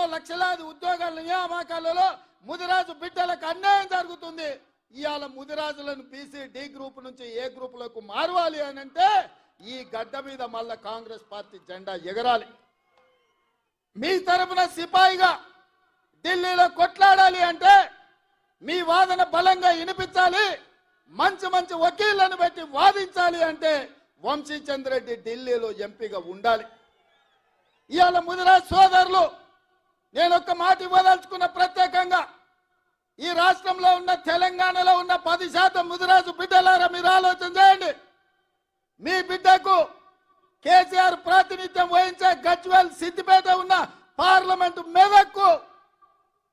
ఎన్నో లక్షలాది ఉద్యోగాల నియామకాలలో ముదిరాజు బిడ్డలకు అన్యాయం జరుగుతుంది. ఇవాళ ముదిరాజులను బీసీ డి గ్రూప్ నుంచి ఏ గ్రూపులకు మారవాలి అని అంటే ఈ గడ్డ మీద మళ్ళా కాంగ్రెస్ పార్టీ జెండా ఎగరాలి. మీ తరపున సిపాయిగా ఢిల్లీలో కొట్లాడాలి అంటే మీ వాదన బలంగా వినిపించాలి. మంచి మంచి వకీళ్లను పెట్టి వాదించాలి అంటే వంశీచంద్ర రెడ్డి ఢిల్లీలో ఎంపీగా ఉండాలి. ఇవాళ ముదిరాజ్ సోదరులు నేను ఒక్క మాట ఇవ్వదలుచుకున్న, ప్రత్యేకంగా ఈ రాష్ట్రంలో ఉన్న తెలంగాణలో ఉన్న 10% ముదిరాజు బిడ్డలారా మీరు ఆలోచన చేయండి. మీ బిడ్డకు కేసీఆర్ ప్రాతినిధ్యం వహించే గజ్వేల్ సిద్దిపేట ఉన్న పార్లమెంటు మెదక్కు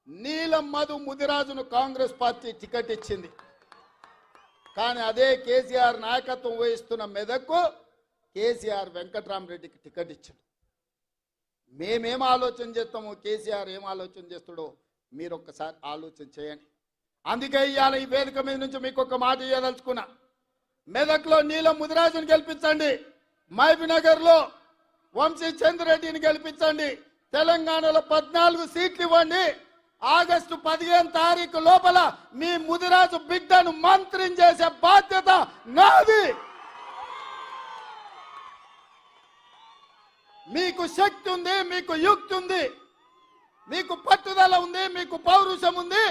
నీలం మధు ముదిరాజును కాంగ్రెస్ పార్టీ టికెట్ ఇచ్చింది. కానీ అదే కేసీఆర్ నాయకత్వం వహిస్తున్న మెదక్కు కేసీఆర్ వెంకట్రామరెడ్డికి టికెట్ ఇచ్చాడు. మేమేం ఆలోచన చేస్తామో కేసీఆర్ ఏం ఆలోచన చేస్తాడో మీరు ఒక్కసారి ఆలోచన చేయండి. అందుకే ఇవాళ ఈ వేదిక మీద నుంచి మీకు ఒక మాట ఇవ్వదలుచుకున్నా. మెదక్లో నీలం ముదిరాజుని గెలిపించండి, మహబూబ్నగర్లో వంశీచంద్రెడ్డిని గెలిపించండి, తెలంగాణలో 14 సీట్లు ఇవ్వండి. ఆగస్టు 15 తారీఖు లోపల మీ ముదిరాజు బిడ్డను మంత్రిని చేసే బాధ్యత నాది. మీకు శక్తి ఉంది, మీకు యుక్తి ఉంది, మీకు పట్టుదల ఉంది, మీకు పౌరుషం ఉంది,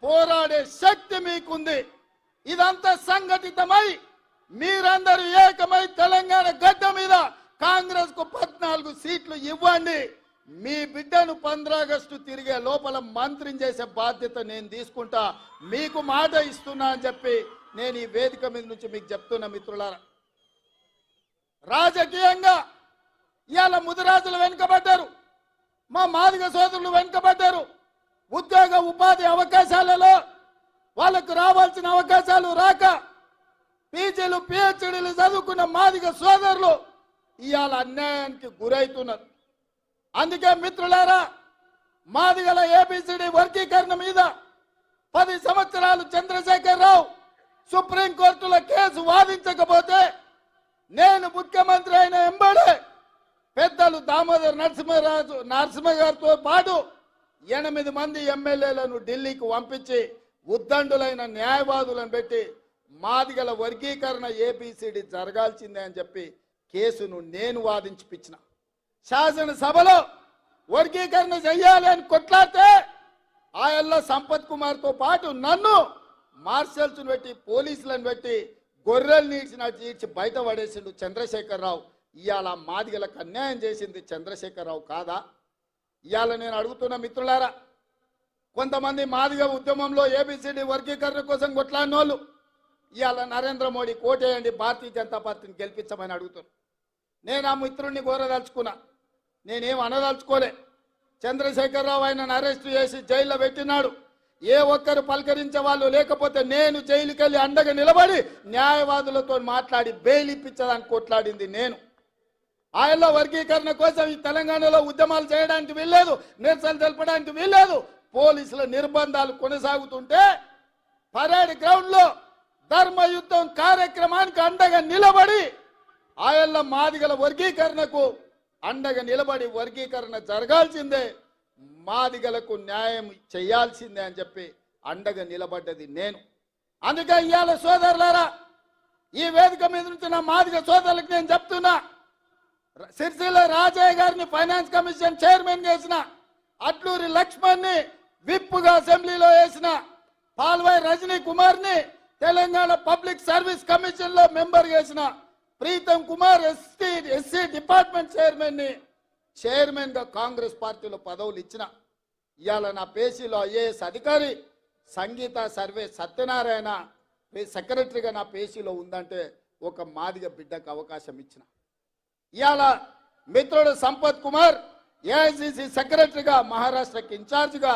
పోరాడే శక్తి మీకుంది. ఇదంతా సంఘటితమై మీరందరూ ఏకమై తెలంగాణ గడ్డ మీద కాంగ్రెస్ కు 14 సీట్లు ఇవ్వండి. మీ బిడ్డను 15 ఆగస్టు తిరిగే లోపల మంత్రిని చేసే బాధ్యత నేను తీసుకుంటా, మీకు మాట ఇస్తున్నా అని చెప్పి నేను ఈ వేదిక మీద నుంచి మీకు చెప్తున్నా. మిత్రులారా, రాజకీయంగా ఇవాళ ముదిరాజులు వెనుకబడ్డారు, మా మాదిగ సోదరులు వెనుకబడ్డారు. ఉద్యోగ ఉపాధి అవకాశాలలో వాళ్ళకు రావాల్సిన అవకాశాలు రాక పీజీలు పిహెచ్డీలు చదువుకున్న మాదిగ సోదరులు ఇవాళ అన్యాయానికి గురవుతున్నారు. అందుకే మిత్రులారా, మాదిగల ఏబిసిడి వర్గీకరణ మీద 10 సంవత్సరాలు చంద్రశేఖర్ రావు సుప్రీంకోర్టులో కేసు వాదించకపోతే నేను ముఖ్యమంత్రి అయిన ఎంబడే పెద్దలు దామోదర్ నరసింహ గారితో పాటు 8 మంది ఎమ్మెల్యేలను ఢిల్లీకి పంపించి ఉద్దండులైన న్యాయవాదులను పెట్టి మాదిగల వర్గీకరణ ఏబిసిడి జరగాల్సిందే అని చెప్పి కేసును నేను వాదించిపించిన. శాసనసభలో వర్గీకరణ చెయ్యాలి అని కొట్లాడితే ఆయల్ల సంపత్ కుమార్తో పాటు నన్ను మార్షల్స్ పెట్టి పోలీసులను పెట్టి గొర్రెలు నీడ్చినట్టు ఈడ్చి బయట పడేసిండు చంద్రశేఖర్ రావు. ఇవాళ మాదిగలకు అన్యాయం చేసింది చంద్రశేఖర్ రావు కాదా? ఇవాళ నేను అడుగుతున్న మిత్రులారా, కొంతమంది మాదిగ ఉద్యమంలో ఏబిసిడి వర్గీకరణ కోసం కొట్లాడిన వాళ్ళు ఇవాళ నరేంద్ర మోడీ కోటేయండి, భారతీయ జనతా పార్టీని గెలిపించమని అడుగుతున్నారు. నేను ఆ మిత్రుడిని కోరదలుచుకున్నా, నేనేం అనదలుచుకోలే. చంద్రశేఖర్ రావు ఆయనను అరెస్టు చేసి జైల్లో పెట్టినాడు. ఏ ఒక్కరు పలకరించే వాళ్ళు లేకపోతే నేను జైలుకి వెళ్ళి అండగా నిలబడి న్యాయవాదులతో మాట్లాడి బెయిల్ ఇప్పించడానికి కొట్లాడింది నేను. ఆయన వర్గీకరణ కోసం ఈ తెలంగాణలో ఉద్యమాలు చేయడానికి వీల్లేదు, నిరసన తెలపడానికి వీల్లేదు. పోలీసుల నిర్బంధాలు కొనసాగుతుంటే పరేడ్ గ్రౌండ్ లో ధర్మయుద్ధం కార్యక్రమానికి అండగా నిలబడి ఆయన మాదిగల వర్గీకరణకు అండగా నిలబడి వర్గీకరణ జరగాల్సిందే, మాదిగలకు న్యాయం చేయాల్సిందే అని చెప్పి అండగా నిలబడ్డది నేను. అందుకే ఇవాళ సోదరులారా, ఈ వేదిక మీద నుంచి నా మాదిగ సోదరులకు నేను చెప్తున్నా, సిరిసిల్ల రాజయ్య గారిని ఫైనాన్స్ కమిషన్ చైర్మన్ చేసిన, అట్లూరి లక్ష్మణ్ని విప్పుగా అసెంబ్లీలో వేసిన, పాల్వాయి రజనీ కుమార్ని తెలంగాణ పబ్లిక్ సర్వీస్ కమిషన్ లో మెంబర్ చేసిన, Preetham Kumar SC department chairman గా కాంగ్రెస్ పార్టీలో పదవులు ఇచ్చిన. ఇవాళ నా పేసీలో ఐఏఎస్ అధికారి సంగీత సర్వే సత్యనారాయణ సెక్రటరీగా నా పేసీలో ఉందంటే ఒక మాదిగ బిడ్డకు అవకాశం ఇచ్చిన. ఇవాళ మిత్రుడు సంపత్ కుమార్ ఏఐసిసి సెక్రటరీగా మహారాష్ట్రకి ఇన్ఛార్జిగా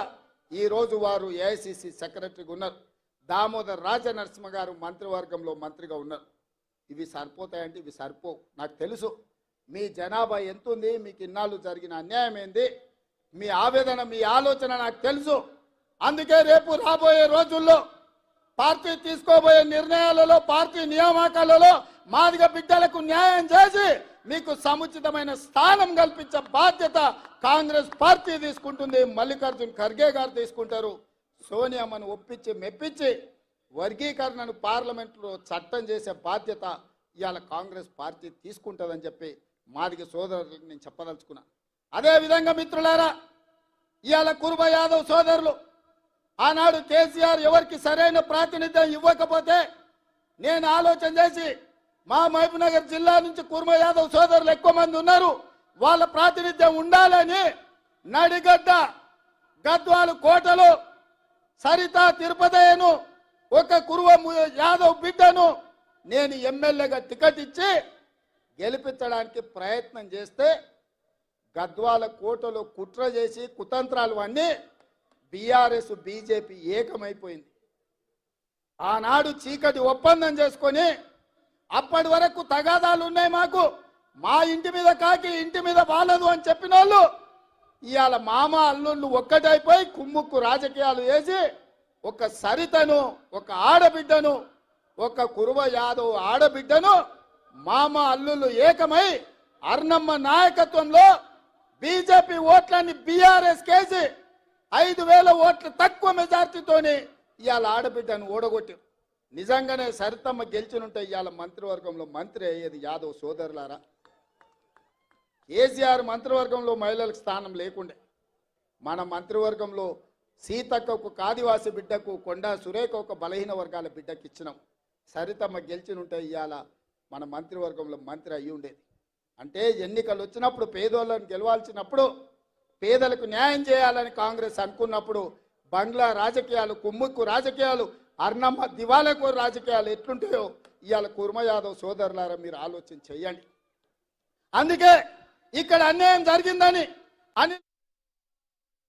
ఈ రోజు వారు ఏఐసిసి సెక్రటరీగా ఉన్నారు. దామోదర్ రాజనరసింహ గారు మంత్రివర్గంలో మంత్రిగా ఉన్నారు. ఇవి సరిపోతాయంటే ఇవి సరిపోవు. నాకు తెలుసు మీ జనాభా ఎంతుంది, మీకు ఇన్నాళ్ళు జరిగిన అన్యాయం ఏంది, మీ ఆవేదన, మీ ఆలోచన నాకు తెలుసు. అందుకే రేపు రాబోయే రోజుల్లో పార్టీ తీసుకోబోయే నిర్ణయాలలో, పార్టీ నియామకాలలో మాదిగ బిడ్డలకు న్యాయం చేసి మీకు సముచితమైన స్థానం కల్పించే బాధ్యత కాంగ్రెస్ పార్టీ తీసుకుంటుంది. మల్లికార్జున్ ఖర్గే గారు తీసుకుంటారు. సోనియామ్మను ఒప్పించి మెప్పించి వర్గీకరణను పార్లమెంట్లో చట్టం చేసే బాధ్యత ఇవాళ కాంగ్రెస్ పార్టీ తీసుకుంటుందని చెప్పి మాదిగ సోదరులకు నేను చెప్పదలుచుకున్నా. అదేవిధంగా మిత్రులారా, ఇవాళ కురుబ యాదవ్ సోదరులు ఆనాడు కేసీఆర్ ఎవరికి సరైన ప్రాతినిధ్యం ఇవ్వకపోతే నేను ఆలోచన చేసి మా మహబూబ్నగర్ జిల్లా నుంచి కురుబ యాదవ్ సోదరులు ఎక్కువ మంది ఉన్నారు, వాళ్ళ ప్రాతినిధ్యం ఉండాలని నడిగడ్డ గద్వాలు కోటలో సరిత తిరుపతయ్యను ఒక కురువ యాదవ్ బిడ్డను నేను ఎమ్మెల్యేగా టికెట్ ఇచ్చి గెలిపించడానికి ప్రయత్నం చేస్తే గద్వాల కోటలో కుట్ర చేసి కుతంత్రాలు అన్నీ బీఆర్ఎస్ బీజేపీ ఏకమైపోయింది. ఆనాడు చీకటి ఒప్పందం చేసుకొని అప్పటి వరకు తగాదాలు ఉన్నాయి మాకు, మా ఇంటి మీద కాకి ఇంటి మీద బాలదు అని చెప్పిన వాళ్ళు ఇవాళ మామ అల్లుళ్ళు ఒక్కటైపోయి కుమ్ముక్కు రాజకీయాలు వేసి ఒక సరితను ఒక ఆడబిడ్డను ఒక కురువ యాదవ్ ఆడబిడ్డను మామ అల్లుళ్ళు ఏకమై అర్నమ్మ నాయకత్వంలో బీజేపీ ఓట్లని బీఆర్ఎస్ కేసి 5,000 ఓట్ల తక్కువ మెజార్టీతోని ఇవాళ ఆడబిడ్డను ఓడగొట్టారు. నిజంగానే సరితమ్మ గెలిచినుంటే ఇవాళ మంత్రివర్గంలో మంత్రి అయ్యేది యాదవ్ సోదరులారా. కేసీఆర్ మంత్రివర్గంలో మహిళలకు స్థానం లేకుండే మన మంత్రివర్గంలో సీతక్కకు ఆదివాసి బిడ్డకు కొండా సురేఖ ఒక బలహీన వర్గాల బిడ్డకు ఇచ్చినాం. సరితమ్మ గెలిచినుంటే ఇవాళ మన మంత్రివర్గంలో మంత్రి అయ్యి ఉండేది. అంటే ఎన్నికలు వచ్చినప్పుడు పేదోళ్ళని గెలవాల్సినప్పుడు పేదలకు న్యాయం చేయాలని కాంగ్రెస్ అనుకున్నప్పుడు బంగ్లా రాజకీయాలు కుమ్ముక్కు రాజకీయాలు అర్నమ్మ దివాలకు రాజకీయాలు ఎట్లుంటాయో ఇవాళ కుర్మ యాదవ్ సోదరులారా మీరు ఆలోచన చెయ్యండి. అందుకే ఇక్కడ అన్యాయం జరిగిందని